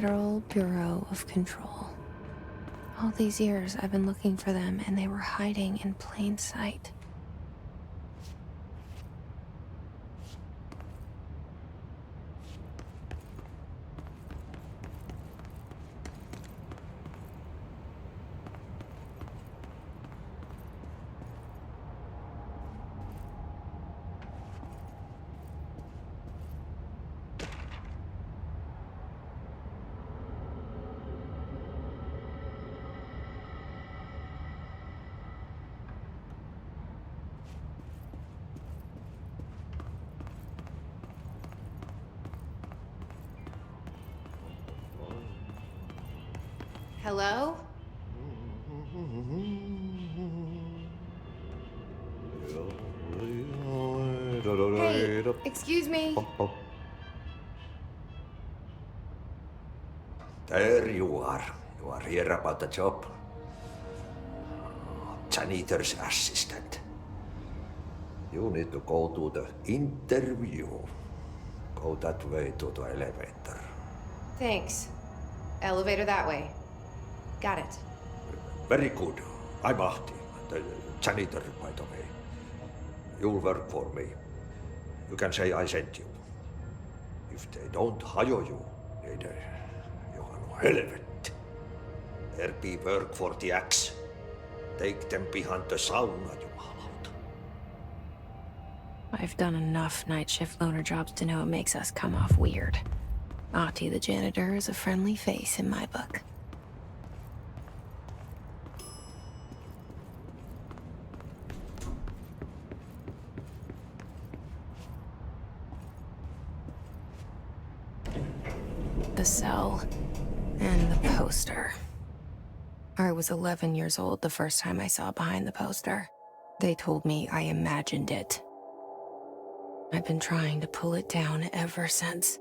Federal Bureau of Control. All these years I've been looking for them, and they were hiding in plain sight. Hello? Hey, excuse me. There you are. You are here about the job. Janitor's assistant. You need to go to the interview. Go that way to the elevator. Thanks. Elevator that way. Got it. Very good. I'm Ahti, the janitor, by the way. You'll work for me. You can say I sent you. If they don't hire you, niin Johan on helvet. There be work for the axe. Take them behind the sauna, jumalauta. I've done enough night shift loner jobs to know it makes us come off weird. Ahti the janitor is a friendly face in my book. The cell and the poster. I was 11 years old the first time I saw behind the poster. They told me I imagined it. I've been trying to pull it down ever since.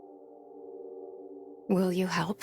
Will you help?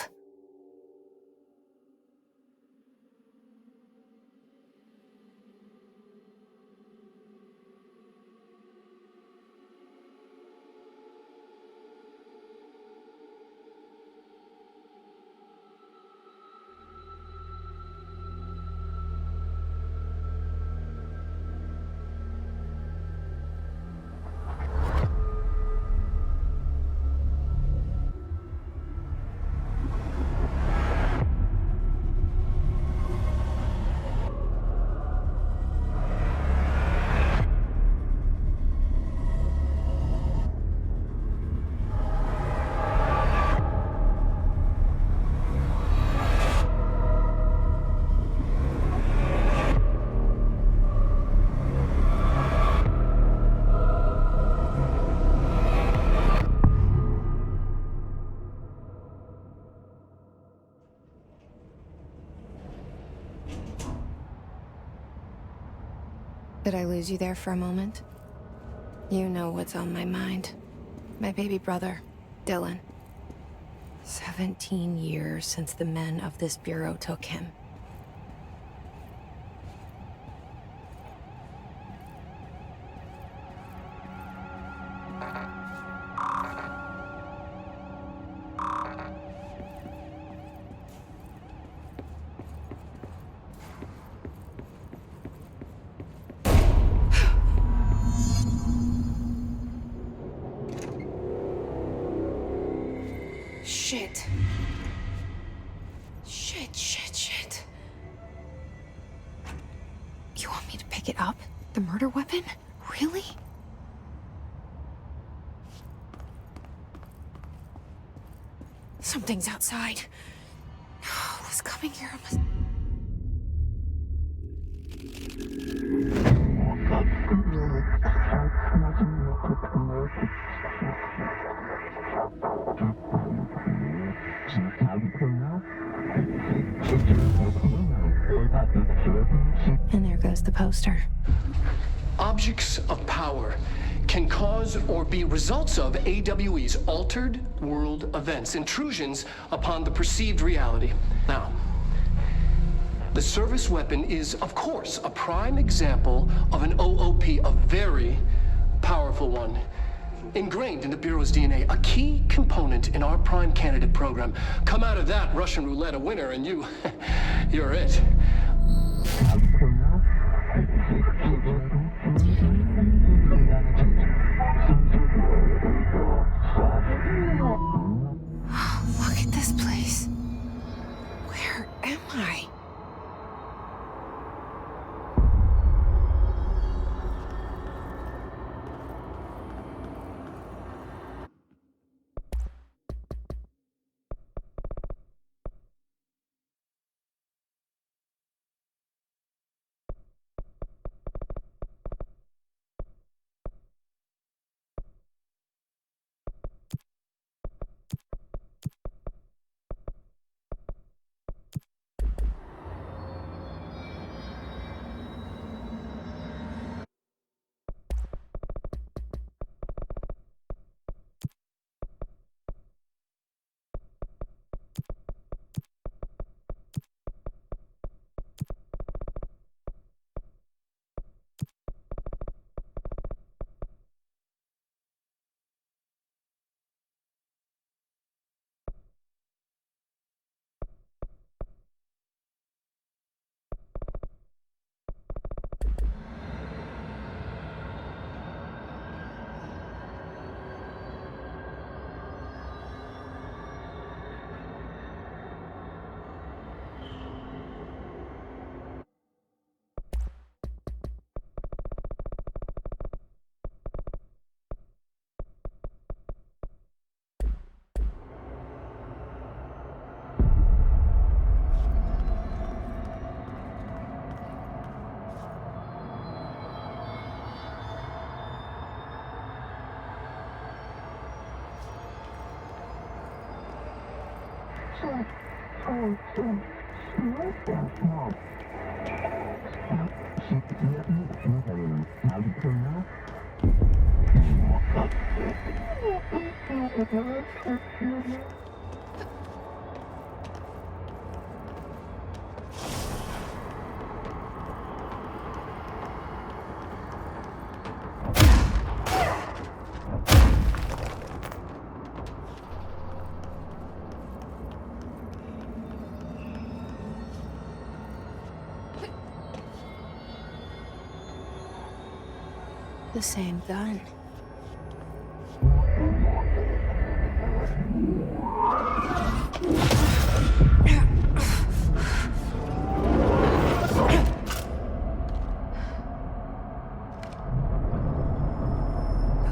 Did I lose you there for a moment? You know what's on my mind. My baby brother, Dylan. 17 years since the men of this bureau took him. Shit. Shit. You want me to pick it up? The murder weapon? Really? Something's outside. Who's coming here? And there goes the poster. Objects of power can cause or be results of AWE's altered world events, intrusions upon the perceived reality. Now, the service weapon is, of course, a prime example of an OOP, a very powerful one. ingrained in the Bureau's DNA, a key component in our prime candidate program. Come out of that Russian roulette a winner, and you're it. Look at this place. Where am I? The same gun.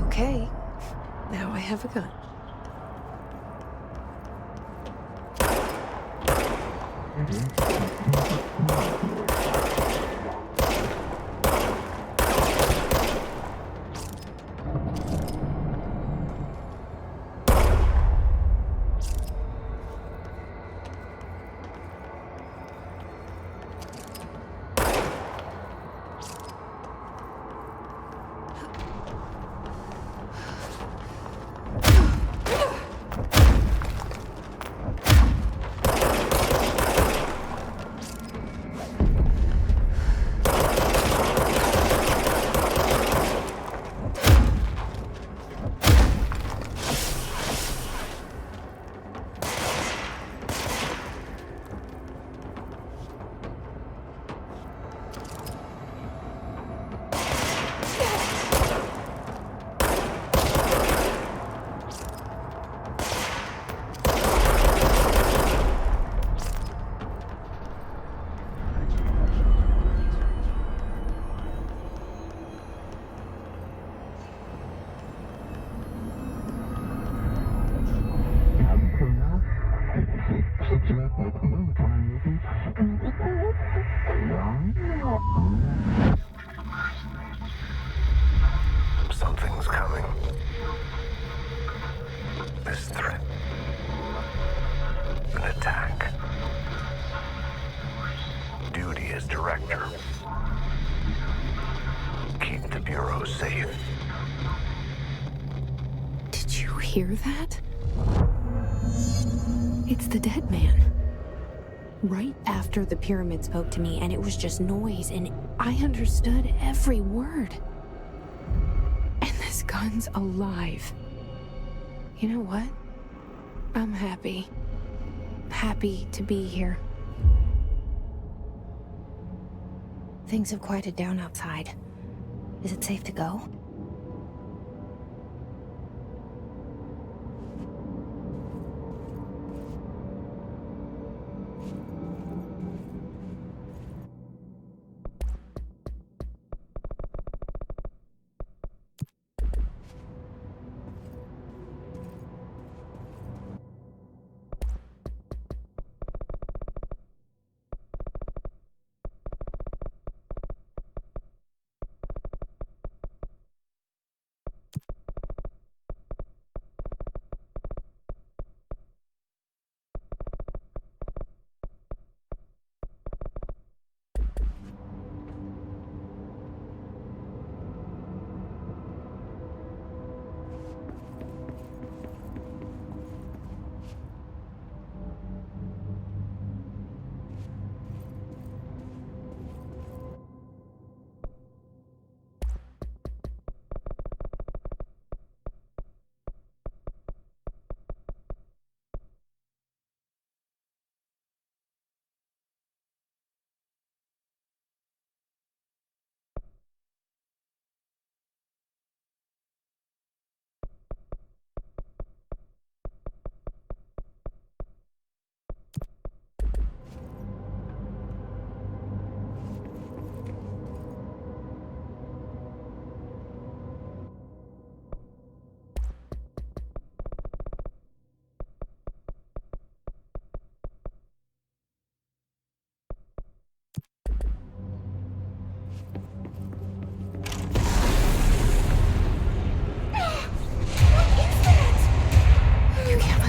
Okay, now I have a gun. Something's coming. This threat. An attack. Duty as director. Keep the Bureau safe. Did you hear that? It's the dead man. Right after the pyramid spoke to me, and it was just noise, and I understood every word. And this guy son's alive. You know what? I'm happy. Happy to be here. Things have quieted down outside. Is it safe to go?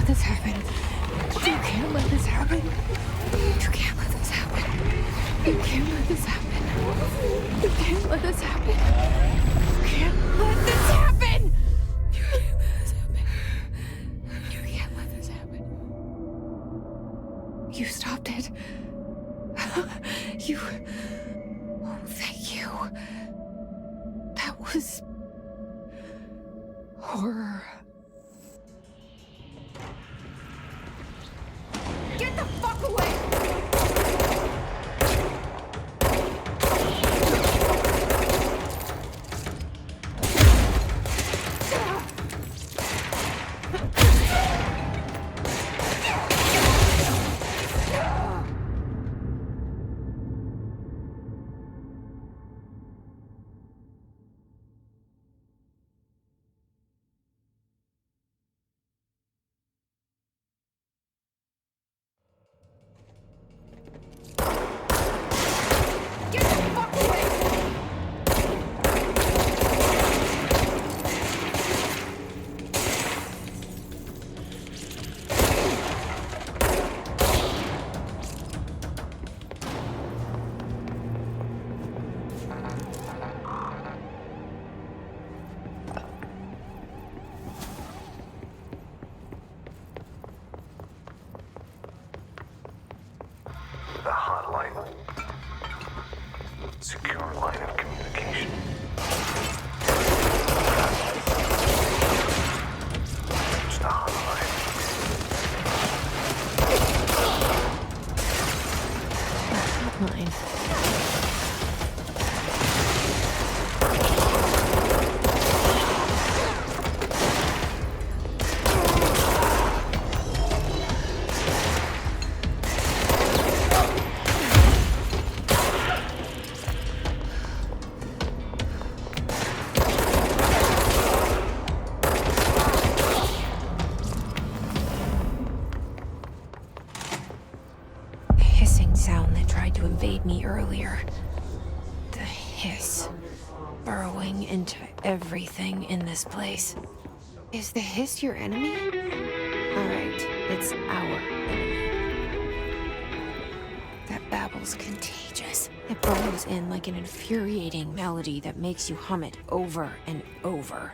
This happen. You can't let this happen. You can't let this happen. You can't let this happen. You can't let this happen. You can't let this happen. You can't let this happen. You can't let this happen. You stopped it. You. Oh, thank you. That was horror. Get the fuck away! The hotline. Secure line of communication. It's the hotline. Hotline. Sound that tried to invade me earlier. The hiss. Burrowing into everything in this place. Is the hiss your enemy? Alright, it's our enemy. That babble's contagious. It burrows in like an infuriating melody that makes you hum it over and over.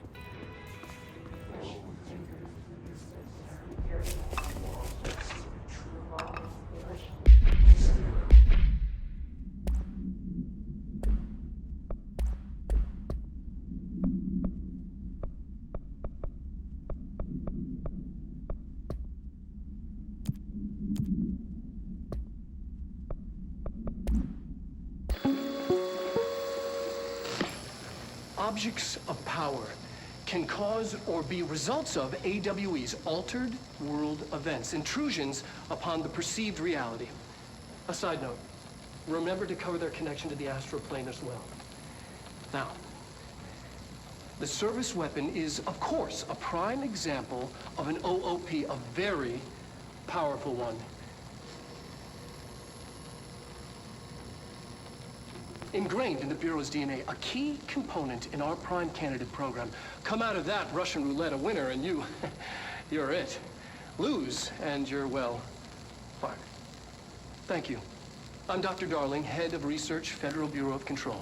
objects of power can cause or be results of AWE's altered world events, intrusions upon the perceived reality. A side note, remember to cover their connection to the astral plane as well. Now, the service weapon is, of course, a prime example of an OOP, a very powerful one. Ingrained in the Bureau's DNA, a key component in our prime candidate program. Come out of that Russian roulette a winner and you're it. Lose and you're, well, fired. Thank you. I'm Dr. Darling, Head of Research, Federal Bureau of Control.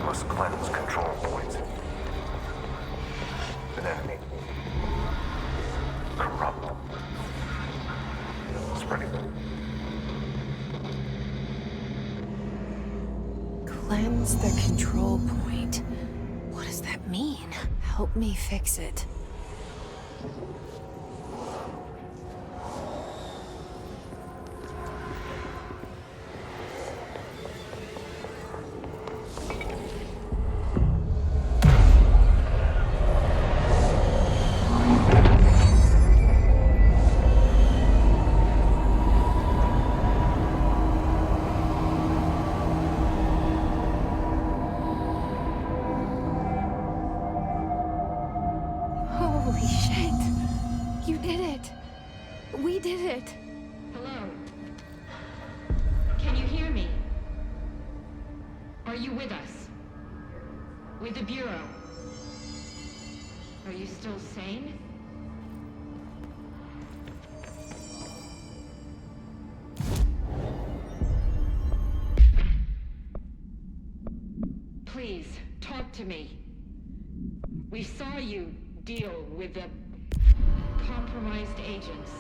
Must cleanse control points. An enemy. Corrupt. Spreading. Cleanse the control point. What does that mean? Help me fix it. Holy shit! You did it! We did it! Hello? Can you hear me? Are you with us? With the Bureau? Are you still sane? Please, talk to me. We saw you deal with the compromised agents.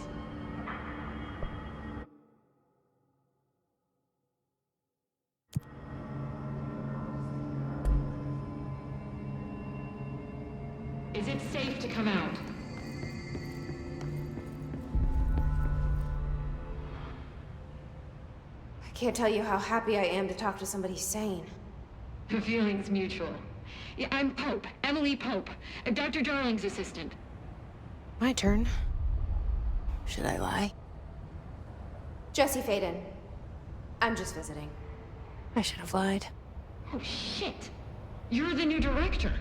Is it safe to come out? I can't tell you how happy I am to talk to somebody sane. The feeling's mutual. Yeah, I'm Pope, Emily Pope, Dr. Darling's assistant. My turn. Should I lie? Jesse Faden. I'm just visiting. I should have lied. Oh, shit. You're the new director.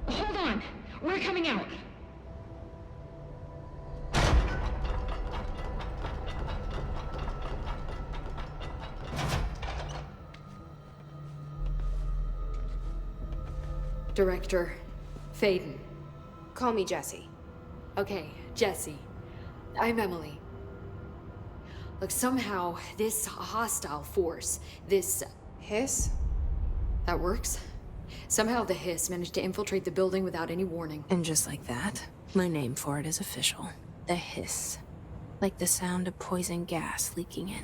Hold on. We're coming out. Director Faden. Call me Jessie. Okay, Jesse. I'm Emily. Look, somehow this hostile force, this... Hiss? That works? Somehow the hiss managed to infiltrate the building without any warning. And just like that, my name for it is official. The hiss. Like the sound of poison gas leaking in.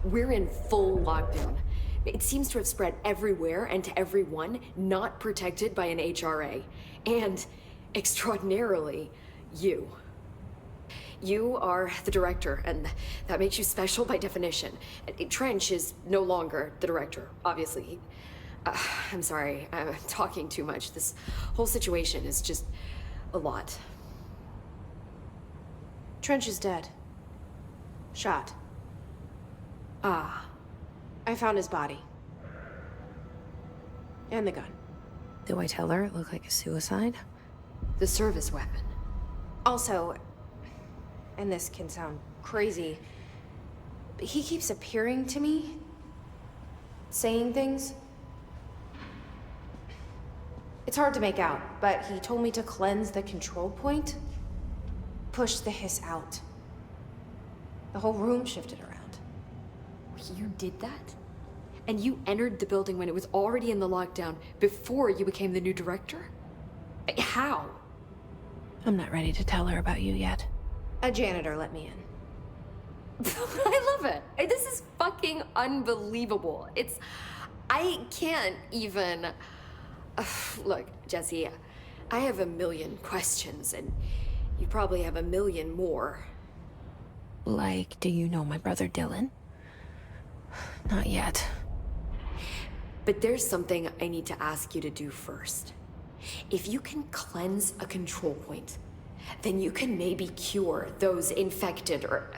We're in full lockdown. It seems to have spread everywhere and to everyone not protected by an HRA. And, extraordinarily, you. You are the director, and that makes you special by definition. Trench is no longer the director, obviously. I'm sorry, I'm talking too much. This whole situation is just a lot. Trench is dead. Shot. Ah. I found his body. And the gun. Do I tell her it looked like a suicide? The service weapon. Also, and this can sound crazy, but he keeps appearing to me, saying things. It's hard to make out, but he told me to cleanse the control point, push the hiss out. The whole room shifted around. You did that? And you entered the building when it was already in the lockdown before you became the new director? How? I'm not ready to tell her about you yet. A janitor let me in. I love it. This is fucking unbelievable. I can't even... Look, Jesse, I have a million questions, and you probably have a million more. Like, do you know my brother Dylan? Not yet. But there's something I need to ask you to do first. If you can cleanse a control point, then you can maybe cure those infected or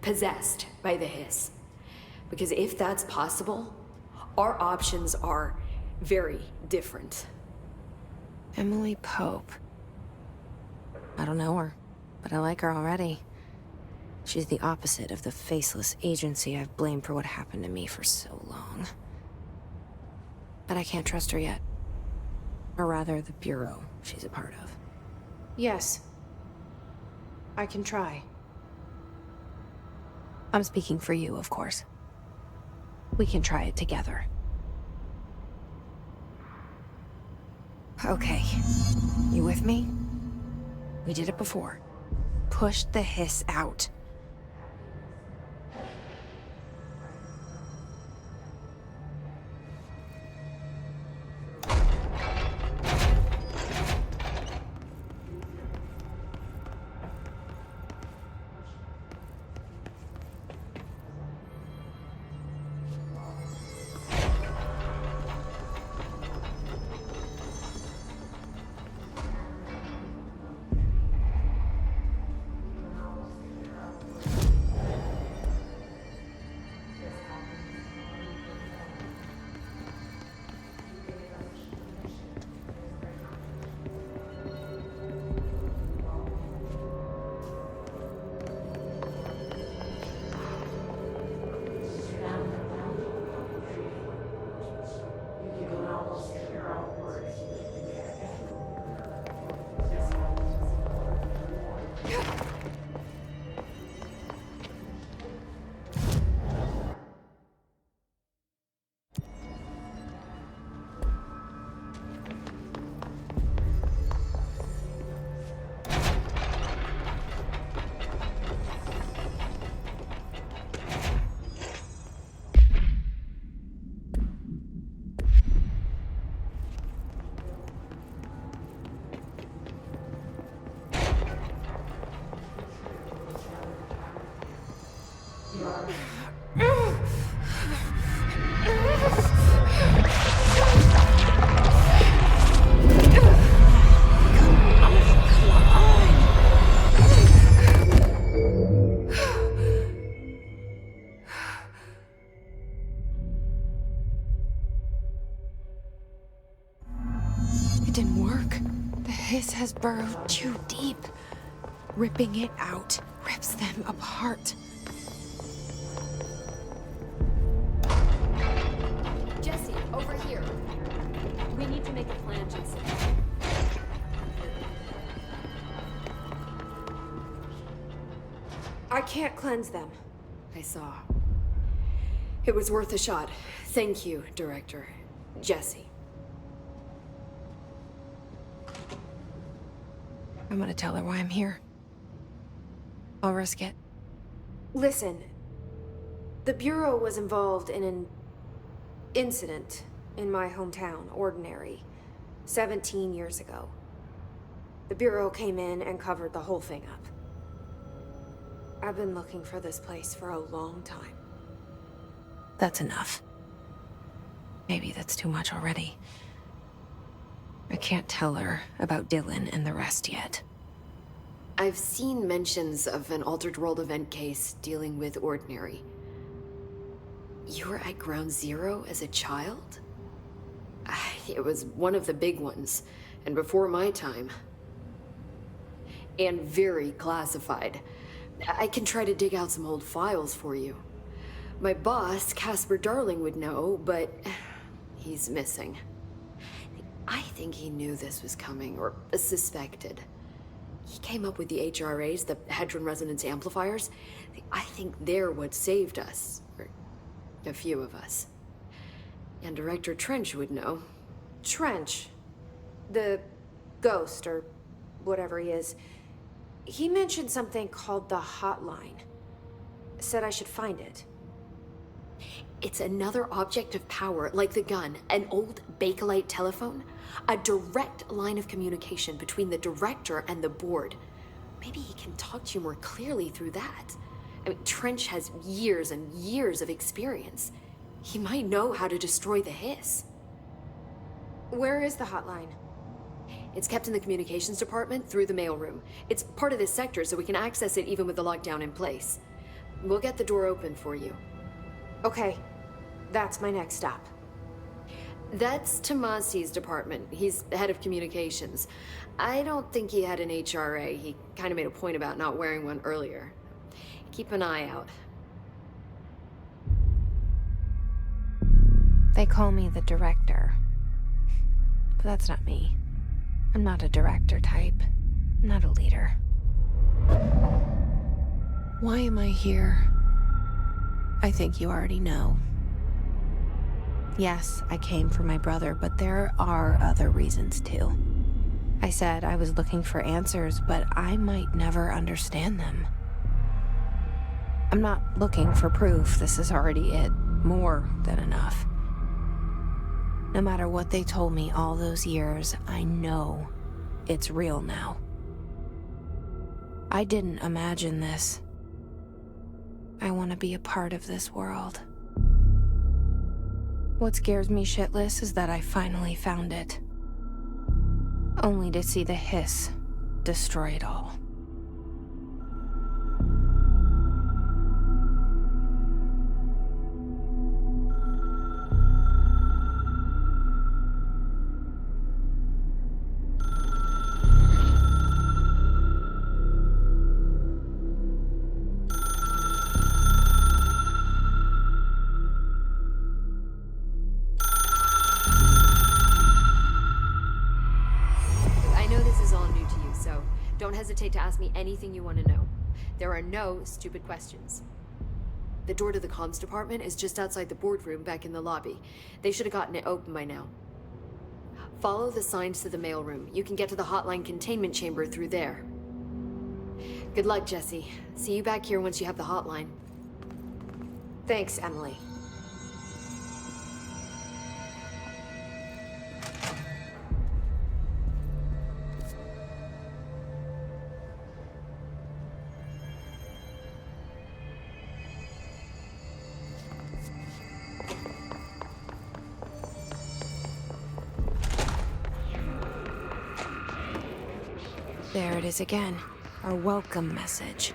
possessed by the hiss. Because if that's possible, our options are very different. Emily Pope. I don't know her, but I like her already. She's the opposite of the faceless agency I've blamed for what happened to me for so long. But I can't trust her yet. Or rather, the bureau she's a part of. Yes. I can try. I'm speaking for you, of course. We can try it together. Okay. You with me? We did it before. Push the hiss out. It didn't work. The hiss has burrowed too deep. Ripping it out rips them apart. Jesse, over here. We need to make a plan, Jesse. I can't cleanse them. I saw. It was worth a shot. Thank you, Director. Jesse. I'm gonna tell her why I'm here. I'll risk it. Listen, the Bureau was involved in an incident in my hometown, Ordinary, 17 years ago. The Bureau came in and covered the whole thing up. I've been looking for this place for a long time. That's enough. Maybe that's too much already. I can't tell her about Dylan and the rest yet. I've seen mentions of an Altered World event case dealing with Ordinary. You were at Ground Zero as a child? It was one of the big ones, and before my time. And very classified. I can try to dig out some old files for you. My boss, Casper Darling, would know, but he's missing. I think he knew this was coming, or suspected. He came up with the HRAs, the Hadron Resonance Amplifiers. I think they're what saved us. Or a few of us. And Director Trench would know. Trench, the ghost, or whatever he is, he mentioned something called the Hotline. Said I should find it. It's another object of power, like the gun, an old Bakelite telephone. A direct line of communication between the director and the board. Maybe he can talk to you more clearly through that. I mean, Trench has years and years of experience. He might know how to destroy the hiss. Where is the hotline? It's kept in the communications department through the mailroom. It's part of this sector, so we can access it even with the lockdown in place. We'll get the door open for you. Okay, that's my next stop. That's Tomasi's department. He's the head of communications. I don't think he had an HRA. He kind of made a point about not wearing one earlier. Keep an eye out. They call me the director. But that's not me. I'm not a director type. I'm not a leader. Why am I here? I think you already know. Yes, I came for my brother, but there are other reasons too. I said I was looking for answers, but I might never understand them. I'm not looking for proof. This is already it. More than enough. No matter what they told me all those years, I know it's real now. I didn't imagine this. I want to be a part of this world. What scares me shitless is that I finally found it. Only to see the hiss destroy it all. Don't hesitate to ask me anything you want to know. There are no stupid questions. The door to the comms department is just outside the boardroom back in the lobby. They should have gotten it open by now. Follow the signs to the mailroom. You can get to the hotline containment chamber through there. Good luck, Jesse. See you back here once you have the hotline. Thanks, Emily. There it is again. Our welcome message.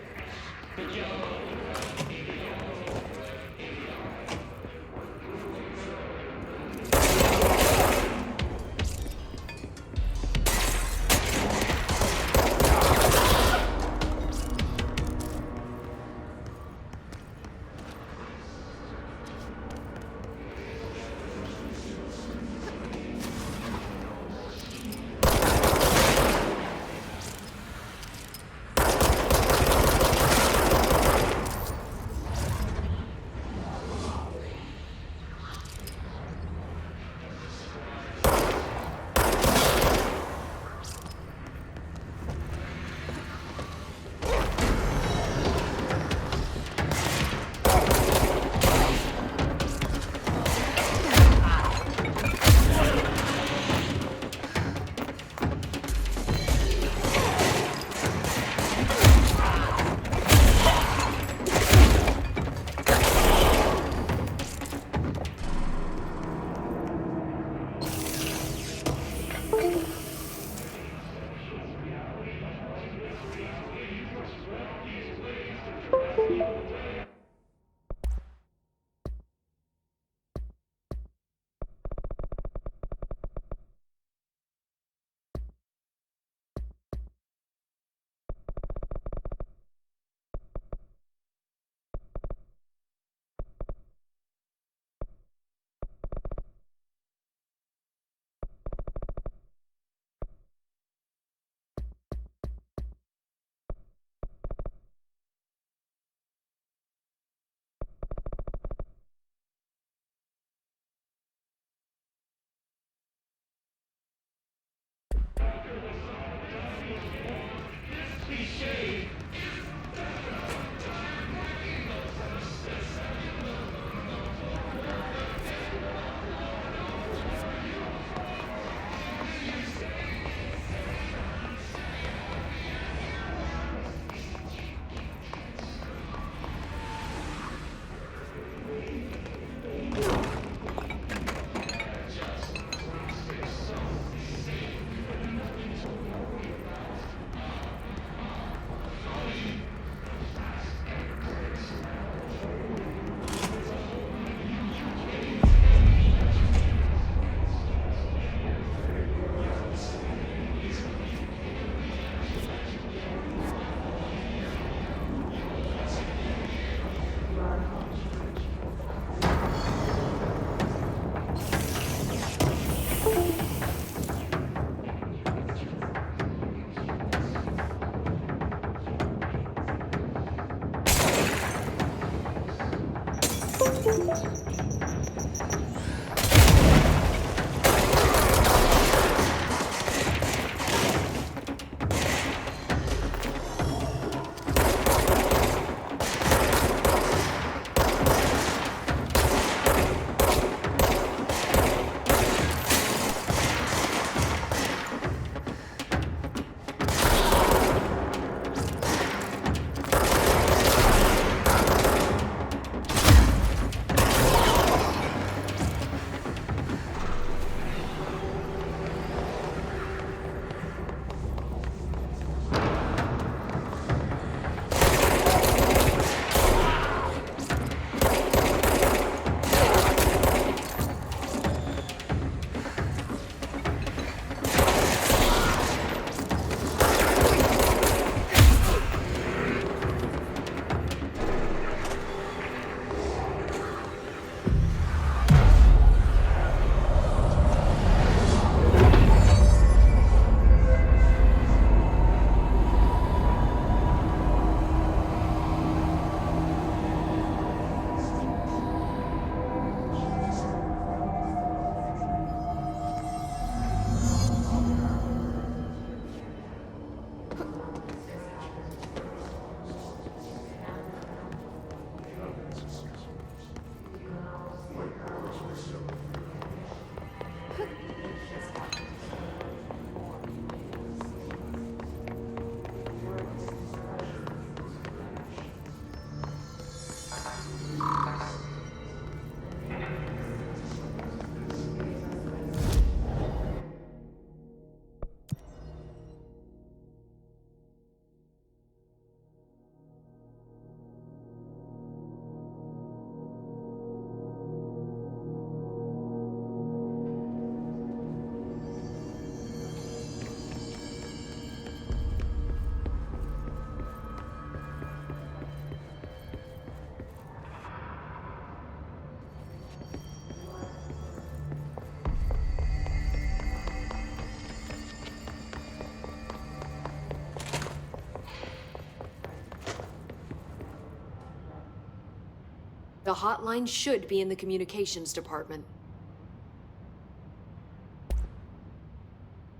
The hotline should be in the communications department.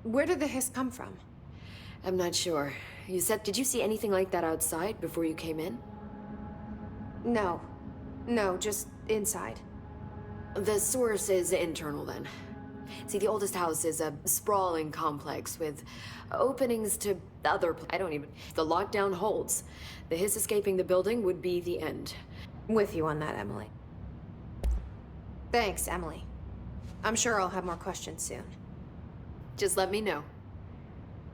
Where did the hiss come from? I'm not sure. Did you see anything like that outside before you came in? No. No, just inside. The source is internal then. See, the oldest house is a sprawling complex with openings to if the lockdown holds, the hiss escaping the building would be the end. With you on that, Emily. Thanks, Emily. I'm sure I'll have more questions soon. Just let me know.